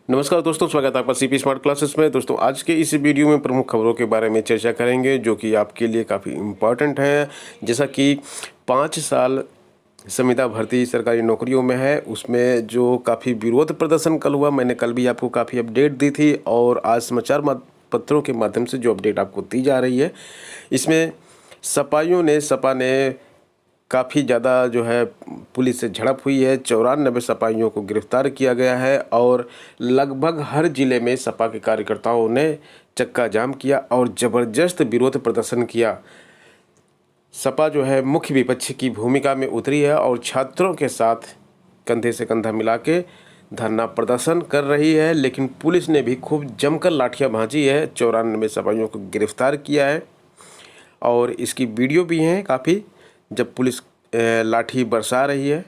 नमस्कार दोस्तों, स्वागत है आपका सीपी स्मार्ट क्लासेस में। दोस्तों, आज के इस वीडियो में प्रमुख खबरों के बारे में चर्चा करेंगे जो कि आपके लिए काफ़ी इम्पॉर्टेंट है। जैसा कि 5 साल संविदा भर्ती सरकारी नौकरियों में है, उसमें जो काफ़ी विरोध प्रदर्शन कल हुआ, मैंने कल भी आपको काफ़ी अपडेट दी थी और आज समाचार पत्रों के माध्यम से जो अपडेट आपको दी जा रही है, इसमें सपा ने काफ़ी ज़्यादा जो है पुलिस से झड़प हुई है। 94 सपाइयों को गिरफ्तार किया गया है और लगभग हर ज़िले में सपा के कार्यकर्ताओं ने चक्का जाम किया और ज़बरदस्त विरोध प्रदर्शन किया। सपा जो है मुख्य विपक्ष की भूमिका में उतरी है और छात्रों के साथ कंधे से कंधा मिला के धरना प्रदर्शन कर रही है, लेकिन पुलिस ने भी खूब जमकर लाठियाँ भांजी है। 94 सपाइयों को गिरफ्तार किया है और इसकी वीडियो भी हैं काफ़ी, जब पुलिस लाठी बरसा रही है।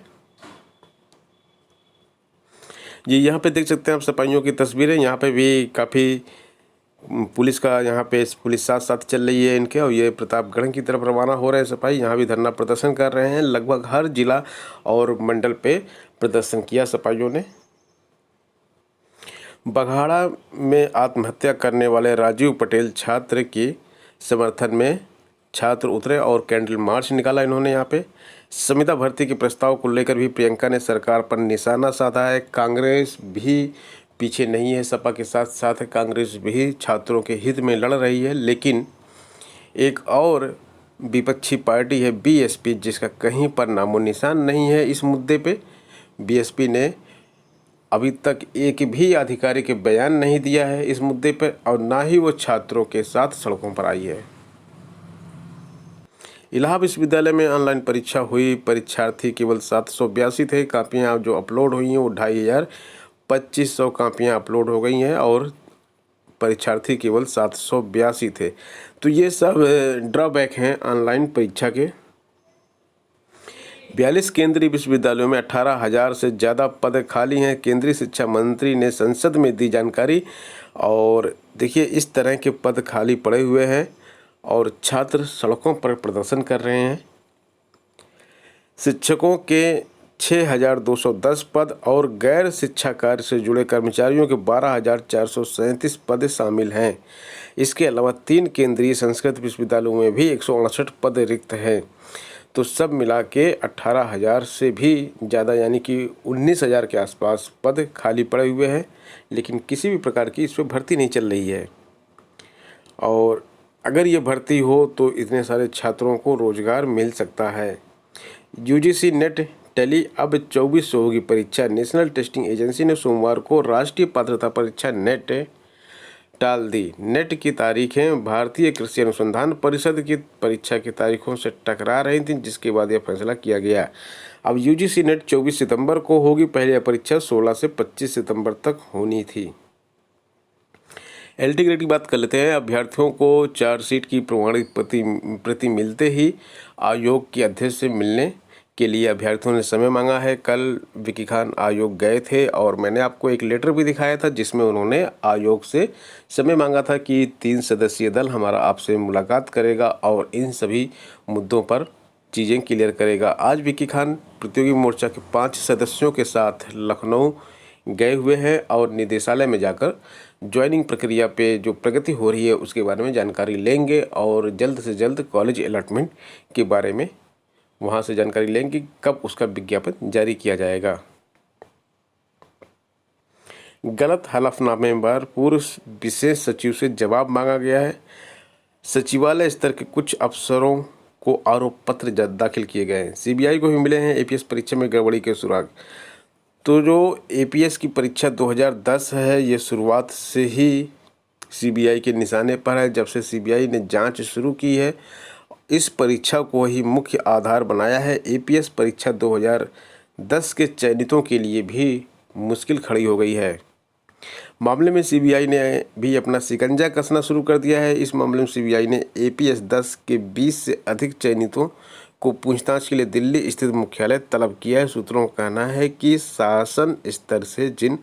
ये यहाँ पे देख सकते हैं आप सिपाहियों की तस्वीरें। यहाँ पे भी काफ़ी पुलिस का यहाँ पे पुलिस साथ साथ चल रही है इनके, और ये प्रतापगढ़ की तरफ रवाना हो रहे हैं सिपाही। यहाँ भी धरना प्रदर्शन कर रहे हैं। लगभग हर जिला और मंडल पे प्रदर्शन किया सिपाहियों ने। बघाड़ा में आत्महत्या करने वाले राजीव पटेल छात्र के समर्थन में छात्र उतरे और कैंडल मार्च निकाला इन्होंने। यहाँ पे संविदा भर्ती के प्रस्ताव को लेकर भी प्रियंका ने सरकार पर निशाना साधा है। कांग्रेस भी पीछे नहीं है, सपा के साथ साथ कांग्रेस भी छात्रों के हित में लड़ रही है। लेकिन एक और विपक्षी पार्टी है बीएसपी, जिसका कहीं पर नामो निशान नहीं है इस मुद्दे पे। बीएसपी ने अभी तक एक भी आधिकारिक बयान नहीं दिया है इस मुद्दे पर, और ना ही वो छात्रों के साथ सड़कों पर आई है। इलाहाबाद विश्वविद्यालय में ऑनलाइन परीक्षा हुई। परीक्षार्थी केवल 782 थे। कापियाँ जो अपलोड हुई हैं वो 2500 कापियाँ अपलोड हो गई हैं और परीक्षार्थी केवल 782 थे। तो ये सब ड्रॉबैक हैं ऑनलाइन परीक्षा के। 42 केंद्रीय विश्वविद्यालयों में 18,000 से ज़्यादा पद खाली हैं। केंद्रीय शिक्षा मंत्री ने संसद में दी जानकारी, और देखिए इस तरह के पद खाली पड़े हुए हैं और छात्र सड़कों पर प्रदर्शन कर रहे हैं। शिक्षकों के 6,210 पद और गैर शिक्षा कार्य से जुड़े कर्मचारियों के 12,437 पद शामिल हैं। इसके अलावा 3 केंद्रीय संस्कृत विश्वविद्यालयों में भी 168 पद रिक्त हैं। तो सब मिला के 18,000 से भी ज़्यादा यानी कि 19,000 के आसपास पद खाली पड़े हुए हैं, लेकिन किसी भी प्रकार की इस पर भर्ती नहीं चल रही है। और अगर ये भर्ती हो तो इतने सारे छात्रों को रोजगार मिल सकता है। यूजीसी नेट टेली अब 24 से होगी परीक्षा। नेशनल टेस्टिंग एजेंसी ने सोमवार को राष्ट्रीय पात्रता परीक्षा नेट टाल दी। नेट की तारीखें भारतीय कृषि अनुसंधान परिषद की परीक्षा की तारीखों से टकरा रही थी, जिसके बाद यह फैसला किया गया। अब यूजीसी नेट 24 सितंबर को होगी। पहले यह परीक्षा 16 से 25 सितंबर तक होनी थी। एलटी ग्रेड की बात कर लेते हैं। अभ्यर्थियों को चार्जशीट की प्रमाणित प्रति मिलते ही आयोग के अध्यक्ष से मिलने के लिए अभ्यर्थियों ने समय मांगा है। कल विकी खान आयोग गए थे और मैंने आपको एक लेटर भी दिखाया था जिसमें उन्होंने आयोग से समय मांगा था कि 3 सदस्यीय दल हमारा आपसे मुलाकात करेगा और इन सभी मुद्दों पर चीज़ें क्लियर करेगा। आज विकी खान प्रतियोगी मोर्चा के 5 सदस्यों के साथ लखनऊ गए हुए हैं और निदेशालय में जाकर ज्वाइनिंग प्रक्रिया पे जो प्रगति हो रही है उसके बारे में जानकारी लेंगे और जल्द से जल्द कॉलेज अलॉटमेंट के बारे में वहाँ से जानकारी लेंगे, कब उसका विज्ञापन जारी किया जाएगा। गलत हलफनामे पर पूर्व विशेष सचिव से जवाब मांगा गया है। सचिवालय स्तर के कुछ अफसरों को आरोप पत्र दाखिल किए गए हैं। सीबीआई को भी मिले हैं एपीएस परीक्षा में गड़बड़ी के सुराग। तो जो एपीएस की परीक्षा 2010 है, ये शुरुआत से ही सीबीआई के निशाने पर है। जब से सीबीआई ने जांच शुरू की है, इस परीक्षा को ही मुख्य आधार बनाया है। एपीएस परीक्षा 2010 के चयनितों के लिए भी मुश्किल खड़ी हो गई है। मामले में सीबीआई ने भी अपना शिकंजा कसना शुरू कर दिया है। इस मामले में सीबीआई ने एपीएस 10 के 20 से अधिक चयनितों को पूछताछ के लिए दिल्ली स्थित मुख्यालय तलब किया है। सूत्रों का कहना है कि शासन स्तर से जिन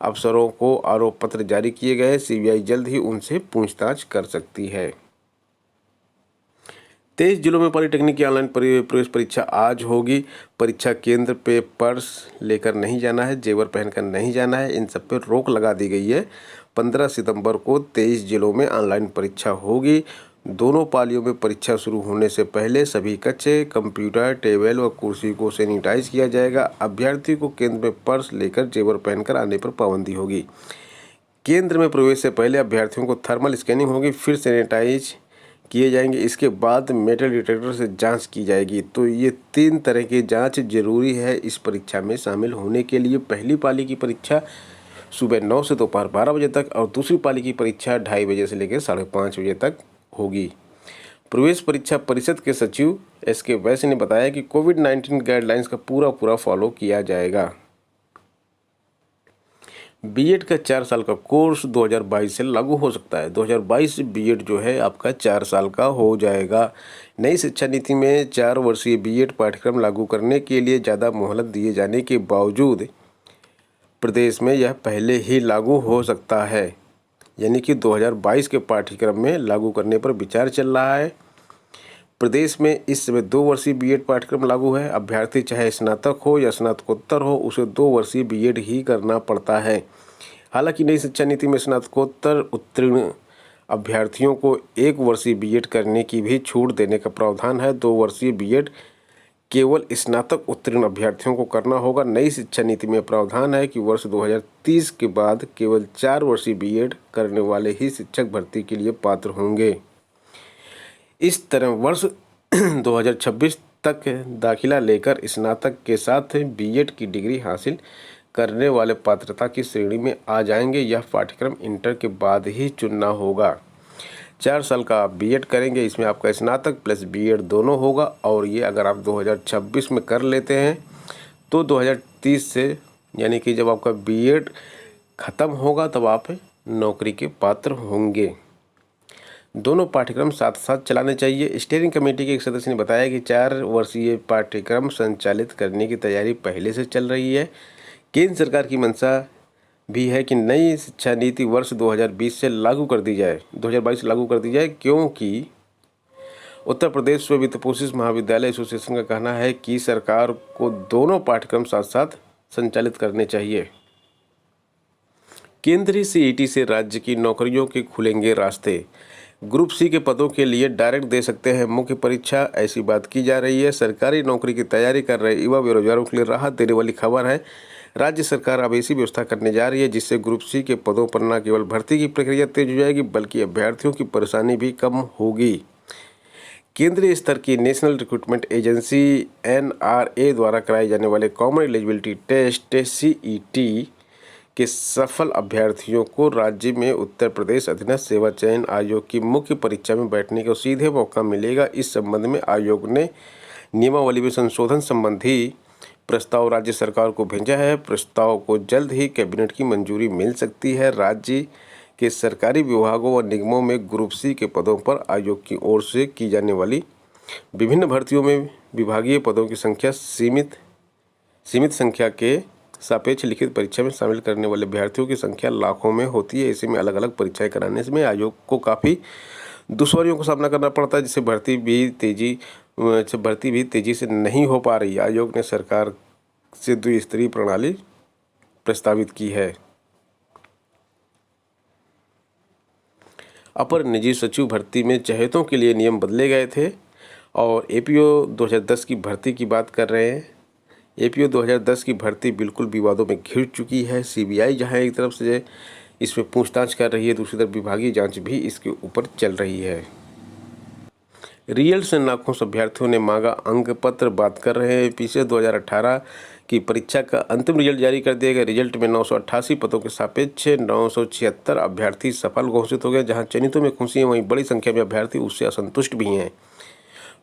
अफसरों को आरोप पत्र जारी किए गए, सीबीआई जल्द ही उनसे पूछताछ कर सकती है। 23 जिलों में पॉलिटेक्निक की ऑनलाइन प्रवेश परीक्षा आज होगी। परीक्षा केंद्र पे पर्स लेकर नहीं जाना है, जेवर पहनकर नहीं जाना है, इन सब पे रोक लगा दी गई है। 15 सितंबर को 23 जिलों में ऑनलाइन परीक्षा होगी। दोनों पालियों में परीक्षा शुरू होने से पहले सभी कक्षे, कंप्यूटर, टेबल व कुर्सी को सैनिटाइज किया जाएगा। अभ्यर्थी को केंद्र में पर्स लेकर जेवर पहनकर आने पर पाबंदी होगी। केंद्र में प्रवेश से पहले अभ्यर्थियों को थर्मल स्कैनिंग होगी, फिर सैनिटाइज किए जाएंगे। इसके बाद मेटल डिटेक्टर से जांच की जाएगी। तो ये 3 तरह की जांच जरूरी है इस परीक्षा में शामिल होने के लिए। पहली पाली की परीक्षा सुबह 9 से दोपहर 12 बजे तक और दूसरी पाली की परीक्षा 2:30 बजे से लेकर 5:30 बजे तक होगी। प्रवेश परीक्षा परिषद के सचिव SK वैश्य ने बताया कि कोविड-19 गाइडलाइंस का पूरा फॉलो किया जाएगा। बीएड का 4 साल का कोर्स 2022 से लागू हो सकता है। 2022 से बीएड जो है आपका 4 साल का हो जाएगा। नई शिक्षा नीति में 4 वर्षीय बीएड पाठ्यक्रम लागू करने के लिए ज़्यादा मोहलत दिए जाने के बावजूद प्रदेश में यह पहले ही लागू हो सकता है, यानी कि 2022 के पाठ्यक्रम में लागू करने पर विचार चल रहा है। प्रदेश में इस समय 2 वर्षीय बीएड पाठ्यक्रम लागू है। अभ्यर्थी चाहे स्नातक हो या स्नातकोत्तर हो, उसे 2 वर्षीय बीएड ही करना पड़ता है। हालांकि नई शिक्षा नीति में स्नातकोत्तर उत्तीर्ण अभ्यर्थियों को 1 वर्षीय बीएड करने की भी छूट देने का प्रावधान है। 2 वर्षीय बीएड केवल स्नातक उत्तीर्ण अभ्यर्थियों को करना होगा। नई शिक्षा नीति में प्रावधान है कि वर्ष 2030 के बाद केवल 4 वर्षीय बीएड करने वाले ही शिक्षक भर्ती के लिए पात्र होंगे। इस तरह वर्ष 2026 तक दाखिला लेकर स्नातक के साथ बीएड की डिग्री हासिल करने वाले पात्रता की श्रेणी में आ जाएंगे। यह पाठ्यक्रम इंटर के बाद ही चुनना होगा। 4 साल का आप बीएड करेंगे, इसमें आपका स्नातक प्लस बीएड दोनों होगा। और ये अगर आप 2026 में कर लेते हैं तो 2030 से, यानी कि जब आपका बीएड ख़त्म होगा तब आप नौकरी के पात्र होंगे। दोनों पाठ्यक्रम साथ साथ चलाने चाहिए। स्टीयरिंग कमेटी के एक सदस्य ने बताया कि 4 वर्षीय पाठ्यक्रम संचालित करने की तैयारी पहले से चल रही है। केंद्र सरकार की मंशा भी है कि नई शिक्षा नीति वर्ष 2020 से लागू कर दी जाए 2022 से लागू कर दी जाए, क्योंकि उत्तर प्रदेश वित्तपोषित महाविद्यालय एसोसिएशन का कहना है कि सरकार को दोनों पाठ्यक्रम साथ साथ संचालित करने चाहिए। केंद्रीय सीईटी से राज्य की नौकरियों के खुलेंगे रास्ते। ग्रुप सी के पदों के लिए डायरेक्ट दे सकते हैं मुख्य परीक्षा, ऐसी बात की जा रही है। सरकारी नौकरी की तैयारी कर रहे युवा बेरोजगारों के लिए राहत देने वाली खबर है। राज्य सरकार अब ऐसी व्यवस्था करने जा रही है जिससे ग्रुप सी के पदों पर न केवल भर्ती की प्रक्रिया तेज हो जाएगी बल्कि अभ्यर्थियों की परेशानी भी कम होगी। केंद्रीय स्तर की नेशनल रिक्रूटमेंट एजेंसी NRA द्वारा कराए जाने वाले कॉमन एलिजिबिलिटी टेस्ट CET के सफल अभ्यर्थियों को राज्य में उत्तर प्रदेश अधीनस्थ सेवा चयन आयोग की मुख्य परीक्षा में बैठने का सीधे मौका मिलेगा। इस संबंध में आयोग ने नियमावली में संशोधन संबंधी प्रस्ताव राज्य सरकार को भेजा है। प्रस्ताव को जल्द ही कैबिनेट की मंजूरी मिल सकती है। राज्य के सरकारी विभागों व निगमों में ग्रुप सी के पदों पर आयोग की ओर से की जाने वाली विभिन्न भर्तियों में विभागीय पदों की संख्या सीमित संख्या के सापेक्ष लिखित परीक्षा में शामिल करने वाले अभ्यर्थियों की संख्या लाखों में होती है। ऐसे में अलग अलग परीक्षाएं कराने में आयोग को काफ़ी दुश्वारियों का सामना करना पड़ता है, जिससे भर्ती भी तेजी से नहीं हो पा रही है। आयोग ने सरकार से द्विस्तरीय प्रणाली प्रस्तावित की है। अपर निजी सचिव भर्ती में चहेतों के लिए नियम बदले गए थे और APO 2010 की भर्ती की बात कर रहे हैं। APO 2010 की भर्ती बिल्कुल विवादों में घिर चुकी है। CBI जहां एक तरफ से इसमें पूछताछ कर रही है, दूसरी तरफ विभागीय जांच भी इसके ऊपर चल रही है। रिजल्ट से नाखुश अभ्यर्थियों ने मांगा अंक पत्र, बात कर रहे हैं। पीछे 2018 की परीक्षा का अंतिम रिजल्ट जारी कर दिया गया। रिजल्ट में 988 पदों के सापेक्ष 976 अभ्यर्थी सफल घोषित हो गए। जहां चयनितों में खुशी है, वहीं बड़ी संख्या में अभ्यर्थी उससे असंतुष्ट भी हैं।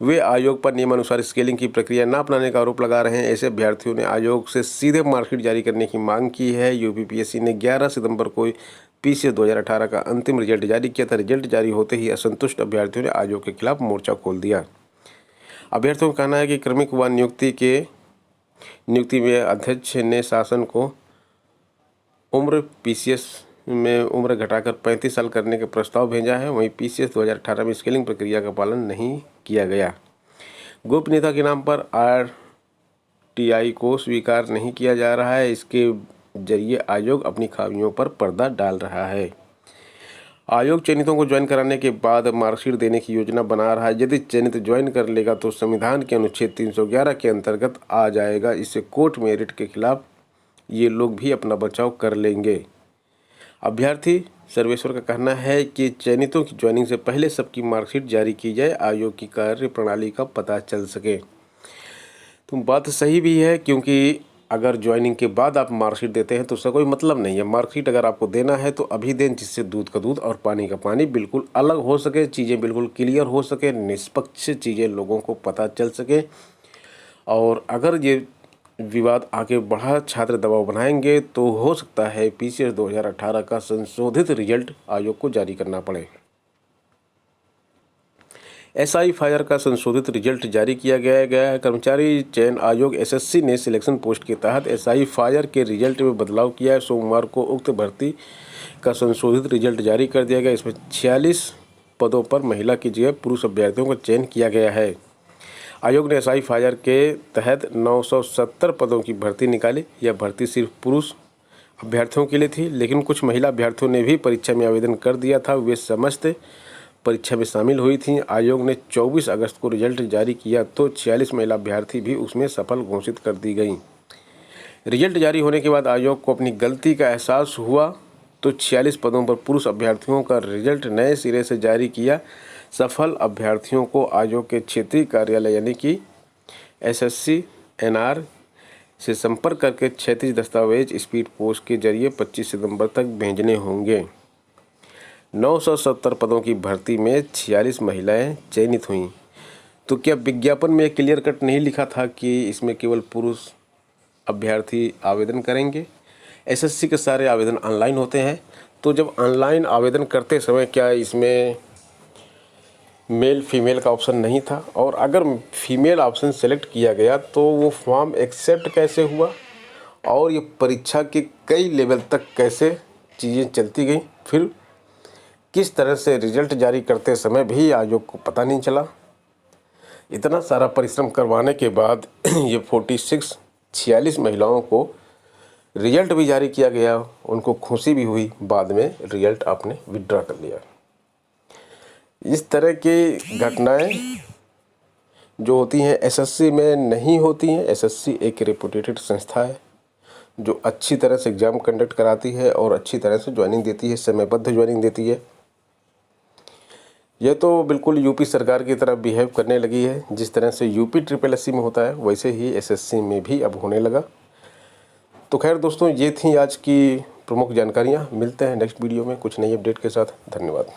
वे आयोग पर नियमानुसार स्केलिंग की प्रक्रिया न अपनाने का आरोप लगा रहे हैं। ऐसे अभ्यर्थियों ने आयोग से सीधे मार्कशीट जारी करने की मांग की है। UPPSC ने 11 सितंबर को पीछे 2018 का अंतिम रिजल्ट जारी किया था। रिजल्ट जारी होते ही असंतुष्ट अभ्यर्थियों ने आयोग के खिलाफ मोर्चा खोल दिया। अभ्यर्थियों का कहना है कि क्रमिक व नियुक्ति में अध्यक्ष ने शासन को उम्र PCS में उम्र घटाकर 35 साल करने का प्रस्ताव भेजा है। वहीं PCS 2018 में स्केलिंग प्रक्रिया का पालन नहीं किया गया। गोपनीयता के नाम पर RTI को स्वीकार नहीं किया जा रहा है। इसके जरिए आयोग अपनी खामियों पर पर्दा डाल रहा है। आयोग चयनितों को ज्वाइन कराने के बाद मार्कशीट देने की योजना बना रहा है। यदि चयनित ज्वाइन कर लेगा तो संविधान के अनुच्छेद 311 के अंतर्गत आ जाएगा। इससे कोर्ट मेरिट के खिलाफ ये लोग भी अपना बचाव कर लेंगे। अभ्यर्थी सर्वेश्वर का कहना है कि चयनितों की ज्वाइनिंग से पहले सबकी मार्कशीट जारी की जाए, आयोग की कार्य प्रणाली का पता चल सके। तो बात सही भी है, क्योंकि अगर ज्वाइनिंग के बाद आप मार्कशीट देते हैं तो उसका कोई मतलब नहीं है। मार्कशीट अगर आपको देना है तो अभी दें, जिससे दूध का दूध और पानी का पानी बिल्कुल अलग हो सके, चीज़ें बिल्कुल क्लियर हो सके, निष्पक्ष चीज़ें लोगों को पता चल सके। और अगर ये विवाद आगे बढ़ा, छात्र दबाव बनाएंगे तो हो सकता है PCS 2018 का संशोधित रिजल्ट आयोग को जारी करना पड़े। SI फायर का संशोधित रिजल्ट जारी किया गया है। कर्मचारी चयन आयोग SSC ने सिलेक्शन पोस्ट के तहत SI फायर के रिजल्ट में बदलाव किया है। सोमवार को उक्त भर्ती का संशोधित रिजल्ट जारी कर दिया गया। इसमें 46 पदों पर महिला की जगह पुरुष अभ्यर्थियों का चयन किया गया है। आयोग ने SI फायर के तहत 970 पदों की भर्ती निकाली। यह भर्ती सिर्फ पुरुष अभ्यर्थियों के लिए थी, लेकिन कुछ महिला अभ्यर्थियों ने भी परीक्षा में आवेदन कर दिया था। वे समस्त परीक्षा में शामिल हुई थीं। आयोग ने 24 अगस्त को रिजल्ट जारी किया तो 46 महिला अभ्यर्थी भी उसमें सफल घोषित कर दी गईं। रिजल्ट जारी होने के बाद आयोग को अपनी गलती का एहसास हुआ तो 46 पदों पर पुरुष अभ्यर्थियों का रिजल्ट नए सिरे से जारी किया। सफल अभ्यर्थियों को आयोग के क्षेत्रीय कार्यालय यानी कि SSC NR से संपर्क करके क्षैतिज दस्तावेज स्पीड पोस्ट के जरिए 25 सितंबर तक भेजने होंगे। 970 पदों की भर्ती में 46 महिलाएं चयनित हुईं। तो क्या विज्ञापन में क्लियर कट नहीं लिखा था कि इसमें केवल पुरुष अभ्यर्थी आवेदन करेंगे? SSC के सारे आवेदन ऑनलाइन होते हैं, तो जब ऑनलाइन आवेदन करते समय क्या इसमें मेल फीमेल का ऑप्शन नहीं था? और अगर फीमेल ऑप्शन सेलेक्ट किया गया तो वो फॉर्म एक्सेप्ट कैसे हुआ? और ये परीक्षा के कई लेवल तक कैसे चीज़ें चलती गई? फिर किस तरह से रिजल्ट जारी करते समय भी आयोग को पता नहीं चला? इतना सारा परिश्रम करवाने के बाद ये 46 महिलाओं को रिजल्ट भी जारी किया गया, उनको खुशी भी हुई। बाद में रिजल्ट आपने विड्रॉ कर लिया। इस तरह की घटनाएं जो होती हैं SSC में नहीं होती हैं। SSC एक रेपुटेटेड संस्था है जो अच्छी तरह से एग्ज़ाम कंडक्ट कराती है और अच्छी तरह से ज्वाइनिंग देती है, समयबद्ध ज्वाइनिंग देती है। यह तो बिल्कुल यूपी सरकार की तरह बिहेव करने लगी है। जिस तरह से UPSSC में होता है वैसे ही SSC में भी अब होने लगा। तो खैर दोस्तों, ये थी आज की प्रमुख जानकारियाँ। मिलते हैं नेक्स्ट वीडियो में कुछ नई अपडेट के साथ। धन्यवाद।